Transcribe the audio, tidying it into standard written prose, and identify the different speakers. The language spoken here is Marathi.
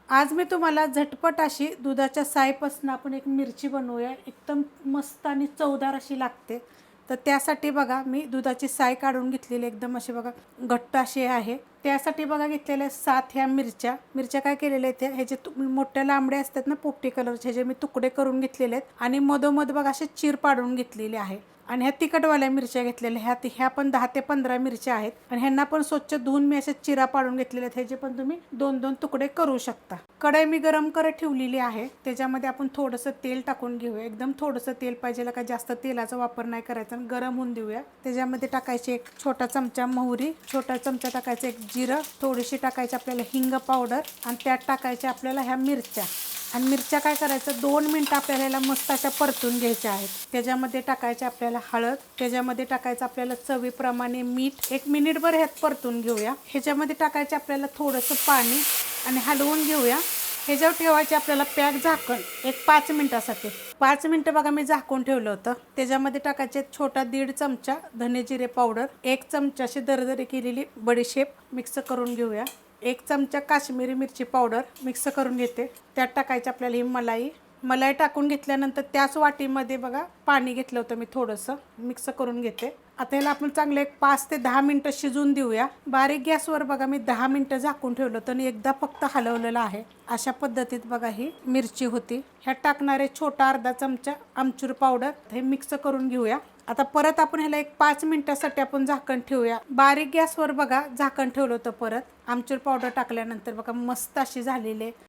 Speaker 1: आज मी तुम्हाला झटपट अशी दुधाच्या सायपासून आपण एक मिरची बनवूया. एकदम मस्त आणि चवदार अशी लागते. तर त्यासाठी बघा मी दुधाची साय काढून घेतलेली एकदम अशी बघा घट्ट अशी आहे. त्यासाठी बघा घेतलेल्या 7 ह्या मिरच्या काय केलेल्या आहेत ह्याचे मोठ्या लांबड्या असतात ना पोपटी कलरचे, जे मी तुकडे करून घेतलेले आहेत आणि मधोमध बघा असे चीर पाडून घेतलेले आहे. आणि ह्या तिखटवाल्या मिरच्या घेतलेल्या ह्या पण 10 ते 15 मिरच्या आहेत आणि ह्यांना पण स्वच्छ धुवून मी असे चिरा पाडून घेतलेले आहेत. ह्याचे पण तुम्ही 2-2 तुकडे करू शकता. कढई मी गरम करत ठेवलेली आहे. त्याच्यामध्ये आपण थोडंसं तेल टाकून घेऊया. एकदम थोडंसं तेल पाहिजे, का जास्त तेलाचा वापर नाही करायचा. गरम होऊन देऊया. त्याच्यामध्ये टाकायचे एक छोटा चमचा मोहरी, छोटा चमचा टाकायचं एक जिरं, थोडीशी टाकायची आपल्याला हिंग पावडर आणि त्यात टाकायच्या आपल्याला ह्या मिरच्या. आणि मिरच्या काय करायचं 2 मिनिटं आपल्याला ह्याला मस्त अशा परतून घ्यायच्या आहेत. त्याच्यामध्ये टाकायचे आपल्याला हळद, त्याच्यामध्ये टाकायचं आपल्याला चवीप्रमाणे मीठ. 1 मिनिटभर ह्यात परतून घेऊया. ह्याच्यामध्ये टाकायचे आपल्याला थोडंसं पाणी आणि हलवून घेऊया. ह्याच्यावर ठेवायचे आपल्याला पॅक झाकण एक 5 मिनिटासाठी. 5 मिनिटं बघा मी झाकून ठेवलं होतं. त्याच्यामध्ये टाकायचे छोटा 1.5 चमचा धने जिरे पावडर, 1 चमचा अशी दरदरी केलेली बडीशेप मिक्स करून घेऊया. 1 चमचा काश्मीरी मिरची पावडर मिक्स करून घेते. त्यात टाकायची आपल्याला ही मलाई टाकून घेतल्यानंतर त्याच वाटीमध्ये बघा पाणी घेतलं होतं मी, थोडंसं मिक्स करून घेते. आता ह्याला आपण चांगलं एक 5 ते 10 मिनिटं शिजून देऊया. बारीक गॅसवर बघा मी 10 मिनिटं झाकून ठेवलं होतं आणि एकदा फक्त हलवलेलं आहे. अशा पद्धतीत बघा ही मिरची होती. ह्यात टाकणारे छोटा अर्धा चमचा आमचूर पावडर हे मिक्स करून घेऊया. आता परत आपण ह्याला एक 5 मिनिटासाठी आपण झाकण ठेवूया. बारीक गॅसवर बघा झाकण ठेवलं होतं. परत आमचूर पावडर टाकल्यानंतर बघा मस्त अशी झालेली आहे.